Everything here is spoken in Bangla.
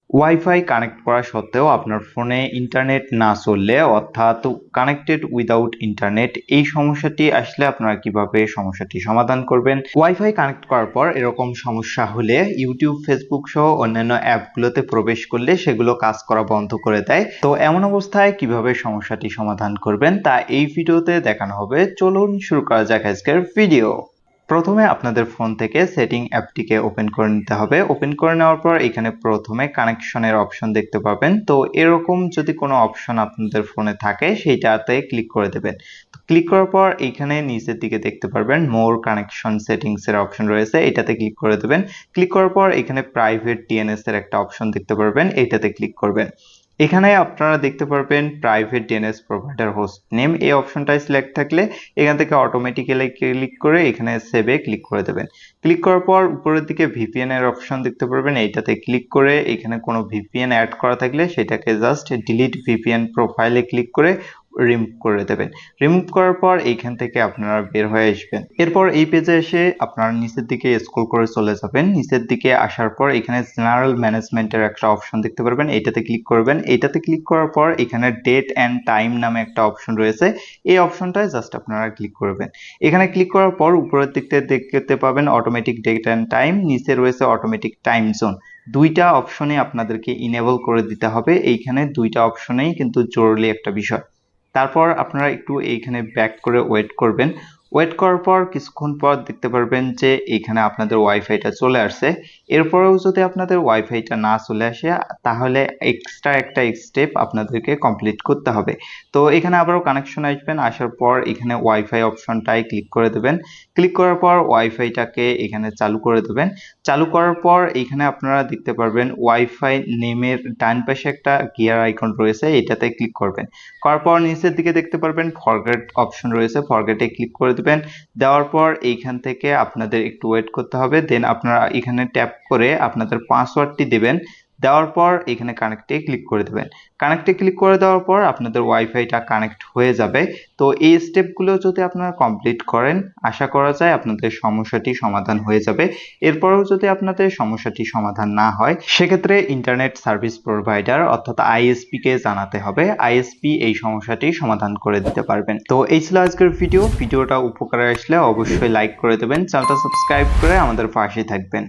ওয়াইফাই কানেক্ট করা সত্ত্বেও আপনার ফোনে ইন্টারনেট না চললে অর্থাৎ কানেক্টেড উইদাউট ইন্টারনেট এই সমস্যাটি আসলে আপনারা কিভাবে সমস্যাটি সমাধান করবেন। ওয়াইফাই কানেক্ট করার পর এরকম সমস্যা হলে ইউটিউব, ফেসবুক সহ অন্যান্য অ্যাপগুলোতে প্রবেশ করলে সেগুলো কাজ করা বন্ধ করে দেয়। তো এমন অবস্থায় কিভাবে সমস্যাটি সমাধান করবেন তা এই ভিডিওতে দেখানো হবে। চলুন শুরু করা যাক আজকের ভিডিও। প্রথমে আপনাদের ফোন থেকে সেটিং অ্যাপটিকে ওপেন করে নিতে হবে। ওপেন করে নেওয়ার পর এখানে প্রথমে কানেকশনের অপশন দেখতে পাবেন। তো এরকম যদি কোনো অপশন আপনাদের ফোনে থাকে সেইটাতে ক্লিক করে দেবেন। তো ক্লিক করার পর এখানে নিচের দিকে দেখতে পারবেন মোর কানেকশন সেটিংস এর অপশন রয়েছে, এটাতে ক্লিক করে দেবেন। ক্লিক করার পর এখানে প্রাইভেট ডিএনএস এর একটা অপশন দেখতে পারবেন, এটাতে ক্লিক করবেন। এখানে আপনারা দেখতে পারবেন private DNS provider host name, এই অপশনটাই সিলেক্ট থাকলে এখান থেকে অটোমেটিক্যালি ক্লিক করে এখানে সেভে ক্লিক করে দেবেন। ক্লিক করার পর উপরের দিকে ভিপিএন এর অপশন দেখতে পারবেন, এইটাতে ক্লিক করে এখানে কোনো ভিপিএন অ্যাড করা থাকলে সেটাকে জাস্ট ডিলিট ভিপিএন প্রোফাইলে ক্লিক করে রিমুভ করে দেবেন। রিমুভ করার পর এইখান থেকে আপনারা বের হয়ে আসবেন। এরপর এই পেজে এসে আপনারা নিচের দিকে স্ক্রল করে চলে যাবেন। নিচের দিকে আসার পর এখানে জেনারেল ম্যানেজমেন্টের একটা অপশন দেখতে পারবেন, এইটাতে ক্লিক করবেন। এইটাতে ক্লিক করার পর এখানে ডেট অ্যান্ড টাইম নামে একটা অপশন রয়েছে, এই অপশনটায় জাস্ট আপনারা ক্লিক করবেন। এখানে ক্লিক করার পর উপরের দিকতে দেখতে পাবেন অটোমেটিক ডেট অ্যান্ড টাইম, নিচে রয়েছে অটোমেটিক টাইম জোন। দুইটা অপশনে আপনাদেরকে ইনেবল করে দিতে হবে। এইখানে দুইটা অপশনেই কিন্তু জরুরি একটা বিষয়। তারপর আপনারা একটু এইখানে ব্যাক করে ওয়েট করবেন। ওয়েট করার পর কিছুক্ষণ পর দেখতে পারবেন যে এইখানে আপনাদের ওয়াইফাইটা চলে আসছে। এরপরেও যদি আপনাদের ওয়াইফাইটা না চলে আসে তাহলে এক্সট্রা একটা স্টেপ আপনাদেরকে কমপ্লিট করতে হবে। তো এখানে আবারও কানেকশন আসবেন, আসার পর এখানে ওয়াইফাই অপশনটায় ক্লিক করে দেবেন। ক্লিক করার পর ওয়াইফাইটাকে এখানে চালু করে দেবেন। চালু করার পর এখানে আপনারা দেখতে পারবেন ওয়াইফাই নেমের ডান পাশে একটা গিয়ার আইকন রয়েছে, এটাতে ক্লিক করবেন। করার পর নিচের দিকে দেখতে পারবেন ফরগেট অপশন রয়েছে, ফরগেটে ক্লিক করে দিবেন। দেওয়ার পর এইখান থেকে আপনাদের একটু ওয়েট করতে হবে। দেন আপনারা এখানে ট্যাপ করে আপনাদের পাসওয়ার্ডটি দেবেন। দেওয়ার পর এখানে কানেক্টে ক্লিক করে দেবেন। কানেক্টে ক্লিক করে দেওয়ার পর আপনাদের ওয়াইফাইটা কানেক্ট হয়ে যাবে। তো এই স্টেপগুলো যদি আপনারা কমপ্লিট করেন আশা করা যায় আপনাদের সমস্যাটি সমাধান হয়ে যাবে। এরপরেও যদি আপনাদের সমস্যাটি সমাধান না হয় সেক্ষেত্রে ইন্টারনেট সার্ভিস প্রোভাইডার অর্থাৎ আইএসপি কে জানাতে হবে। আইএসপি এই সমস্যাটি সমাধান করে দিতে পারবেন। তো এই ছিল আজকের ভিডিওটা উপকারে আসলে অবশ্যই লাইক করে দেবেন, চ্যানেলটা সাবস্ক্রাইব করে আমাদের পাশে থাকবেন।